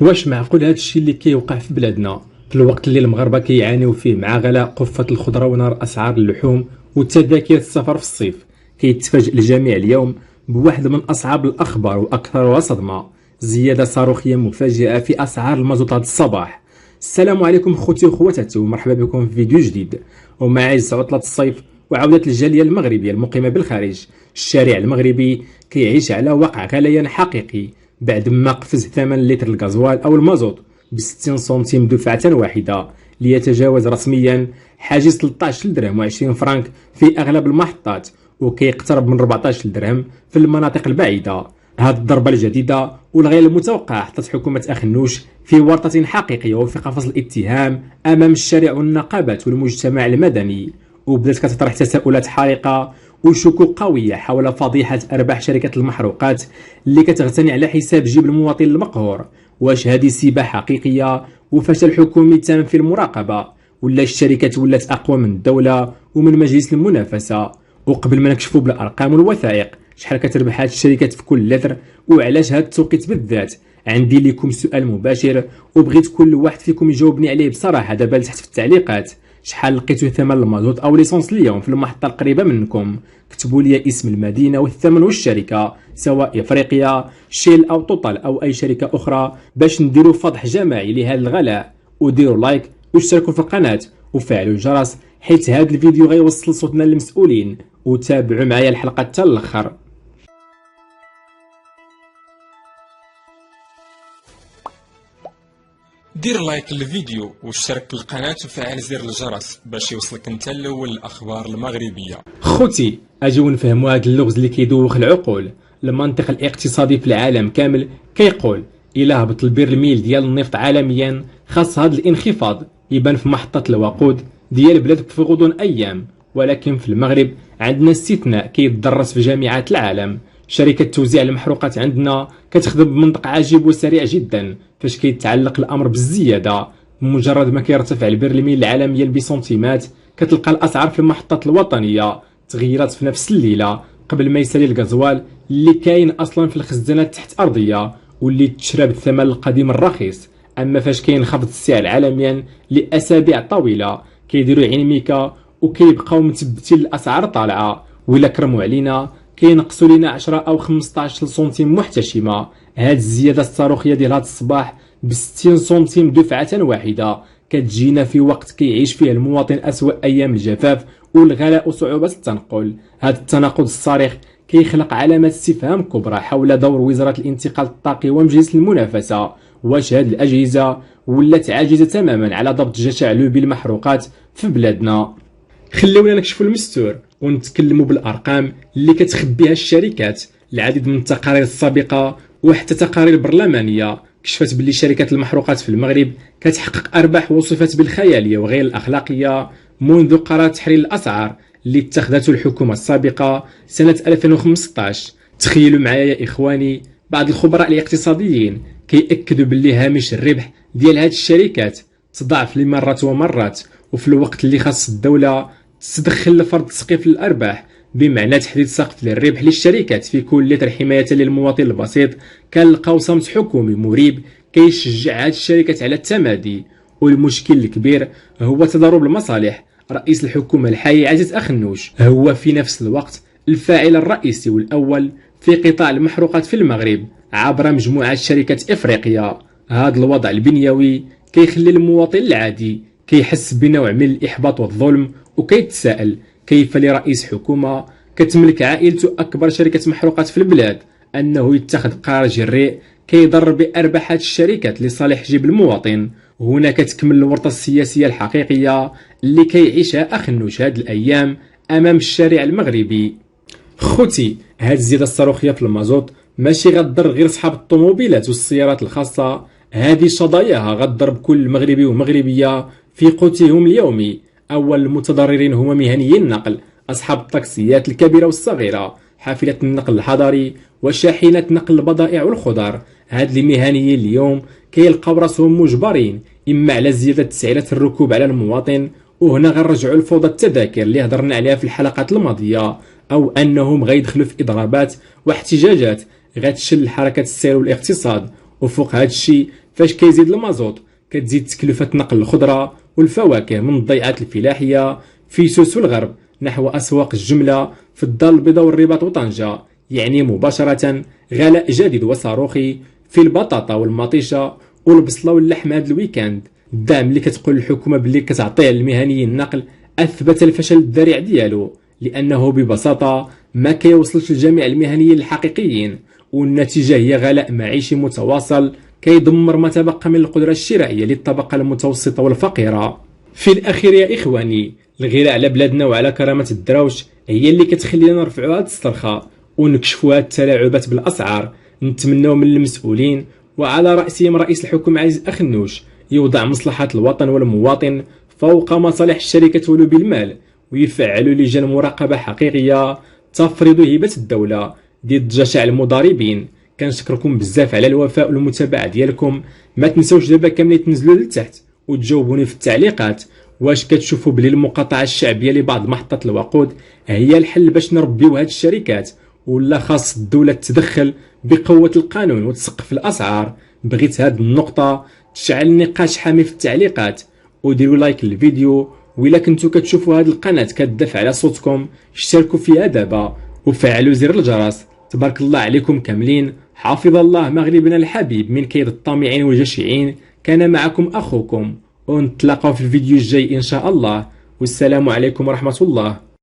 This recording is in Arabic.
واش معقول هذا الشيء اللي كيوقع في بلادنا في الوقت اللي المغاربه كيعانيو فيه مع غلاء قفه الخضره ونار اسعار اللحوم وتذاكر السفر في الصيف؟ كيتفاجئ الجميع اليوم بواحد من اصعب الاخبار واكثرها صدمه: زياده صاروخيه مفاجئه في اسعار المازوت هذا الصباح. السلام عليكم خوتي وخواتاتي ومرحبا بكم في فيديو جديد. ومع عز عطله الصيف وعوده الجاليه المغربيه المقيمه بالخارج، الشارع المغربي كيعيش على وقع غليان حقيقي بعد ما قفز ثمن لتر الغازوال او المازوت ب 60 سنتيم دفعه واحده، ليتجاوز رسميا حاجز 13 درهم و20 فرنك في اغلب المحطات، وكيقترب من 14 درهم في المناطق البعيده. هذه الضربه الجديده والغير المتوقعه حطت حكومه اخنوش في ورطه حقيقيه وفي قفص الاتهام امام الشارع والنقابات والمجتمع المدني، وبدات كتطرح تساؤلات حارقه وشكوك قويه حول فضيحه ارباح شركه المحروقات اللي كتغتني على حساب جيب المواطن المقهور. واش هذه سيبه حقيقيه وفشل حكومي تام في المراقبه، ولا الشركات ولات اقوى من الدوله ومن مجلس المنافسه؟ وقبل ما نكشفوا بالارقام والوثائق شحال كتربح هاد الشركات في كل لتر وعلاش هاد التوقيت بالذات، عندي لكم سؤال مباشر وبغيت كل واحد فيكم يجاوبني عليه بصراحه دابا لتحت في التعليقات. شحال لقيتو ثمن المازوت او ليسونس اليوم في المحطه القريبه منكم؟ كتبوا لي اسم المدينه والثمن والشركه، سواء افريقيا، شيل او توتال او اي شركه اخرى، باش نديروا فضح جماعي لهذا الغلاء. وديروا لايك واشتركوا في القناه وفعلوا الجرس حيت هذا الفيديو غيوصل صوتنا للمسؤولين. وتابعوا معايا الحلقه حتى الاخر. دير لايك للفيديو واشترك في القناة وفعل زر الجرس باش يوصلك انت الاول الاخبار المغربية. خوتي اجيو نفهموا هذا اللغز اللي كيدوخ العقول. المنطق الاقتصادي في العالم كامل كيقول الا هبط البرميل ديال النفط عالميا خاص هذا الانخفاض يبان في محطة الوقود ديال بلادك في غضون ايام. ولكن في المغرب عندنا استثناء كيتدرس في جامعات العالم. شركة توزيع المحروقات عندنا كتخدم بمنطق عجيب وسريع جدا فاش كيتعلق الامر بالزياده. بمجرد ما كيرتفع البرميل العالميا بسنتيمات كتلقى الاسعار في المحطات الوطنيه تغيرات في نفس الليله قبل ما يسالي الغازوال اللي كاين اصلا في الخزانات تحت ارضيه واللي تشرى بالثمن القديم الرخيص. اما فاش كينخفض السعر عالميا لاسابيع طويله كيديروا عين ميكا وكيبقاو مثبتين الاسعار طالعه، ولا كرموا علينا كينقصوا لينا 10 او 15 سنتيم محتشمه. هاد الزياده الصاروخيه ديال هاد الصباح ب 60 سنتيم دفعه واحده كتجينا في وقت كيعيش فيه المواطن اسوأ ايام الجفاف والغلاء وصعوبه التنقل. هاد التناقض الصارخ كيخلق علامات استفهام كبرى حول دور وزاره الانتقال الطاقي ومجلس المنافسه. واش هاد الاجهزه ولات عاجزه تماما على ضبط جشع لوبي المحروقات في بلادنا؟ خليونا نكشفوا المستور ونتكلموا بالارقام اللي كتخبيها الشركات. العديد من التقارير السابقه وحتى تقارير برلمانيه كشفت باللي شركات المحروقات في المغرب كتحقق ارباح وصفت بالخياليه وغير الاخلاقيه منذ قرار تحرير الاسعار اللي اتخذته الحكومه السابقه سنه 2015. تخيلوا معايا يا اخواني، بعض الخبراء الاقتصاديين كيأكدوا باللي هامش الربح ديال هاد الشركات تضاعف لمرات ومرات، وفي الوقت اللي خاص الدوله تدخل لفرض تسقيف الارباح بمعنى تحديد سقف للربح للشركات في كل لتر حمايه للمواطن البسيط، كنلقاو صمت حكومي مريب كيشجع هاد الشركات على التمادي. والمشكل الكبير هو تضارب المصالح. رئيس الحكومه الحالي عزيز اخنوش هو في نفس الوقت الفاعل الرئيسي والاول في قطاع المحروقات في المغرب عبر مجموعه شركات افريقيا. هذا الوضع البنيوي كيخلي المواطن العادي كيحس بنوع من الاحباط والظلم وكيتساءل كيف لرئيس حكومه كتملك عائلته اكبر شركه محروقات في البلاد انه يتخذ قرار جريء كيضر بارباح الشركات لصالح جيب المواطن. هنا كتكمل الورطه السياسيه الحقيقيه اللي كيعيشها اخنوش هاد الايام امام الشارع المغربي. خوتي هاد الزياده الصاروخيه في المازوت ماشي غتضر غير صحاب الطوموبيلات والسيارات الخاصه، هذه شظاياها غتضر بكل مغربي ومغربيه في قوتهم اليومي. اول المتضررين هما مهنيي النقل، اصحاب الطاكسيات الكبيره والصغيره، حافله النقل الحضري وشاحنات نقل البضائع والخضر. هاد المهنيين اليوم كيلقاو راسهم مجبرين اما على زياده تسعيرات الركوب على المواطن، وهنا غنرجعوا لفوضى التذاكر اللي هضرنا عليها في الحلقات الماضيه، او انهم غيدخلوا في اضرابات واحتجاجات غتشل حركه السير والاقتصاد وفوق هذا الشيء فاش كيزيد المازوت كتزيد تكلفة نقل الخضرة والفواكه من الضيعات الفلاحية في سوس الغرب نحو أسواق الجملة في الدار البيضاء والرباط وطنجة، يعني مباشرة غلاء جديد وصاروخي في البطاطا والمطيشة والبصلة واللحم هذا الويكاند. الدعم اللي كتقول الحكومة باللي كتعطيه للمهنيين النقل أثبت الفشل الذريع ديالو، لأنه ببساطة ما كيوصلش لجميع المهنيين الحقيقيين، والنتيجة هي غلاء معيشي متواصل كيدمر ما تبقى من القدرة الشرائية للطبقة المتوسطة والفقيرة. في الأخير يا إخواني، الغيرة على بلادنا وعلى كرامة الدراوش هي اللي كتخلينا نرفعوا هاد الصرخة ونكشفوا هاد التلاعبات بالأسعار. نتمنوا من المسؤولين وعلى رأسهم رئيس الحكومة عزيز أخنوش يوضع مصلحة الوطن والمواطن فوق مصالح الشركة ولوبي المال، ويفعلوا لجان مراقبة حقيقية تفرض هبة الدولة ضد جشع المضاربين. كنشكركم بزاف على الوفاء والمتابعة ديالكم. ما تنسوش دابا كاملين تنزلوا لتحت وتجاوبوني في التعليقات واش كتشوفوا بلي المقاطعة الشعبية لبعض محطات الوقود هي الحل باش نربيو هاد الشركات، ولا خاص الدولة تدخل بقوة القانون وتسقف الأسعار؟ بغيت هاد النقطة تشعل نقاش حامي في التعليقات، وديروا لايك للفيديو، وإلا كنتو كتشوفوا هاد القناة كتدافع على صوتكم اشتركوا فيها دابا وفعلوا زر الجرس. تبارك الله عليكم كاملين. حافظ الله مغربنا الحبيب من كيد الطامعين والجشعين. كان معكم أخوكم، ونتلاقاو في الفيديو الجاي إن شاء الله، والسلام عليكم ورحمة الله.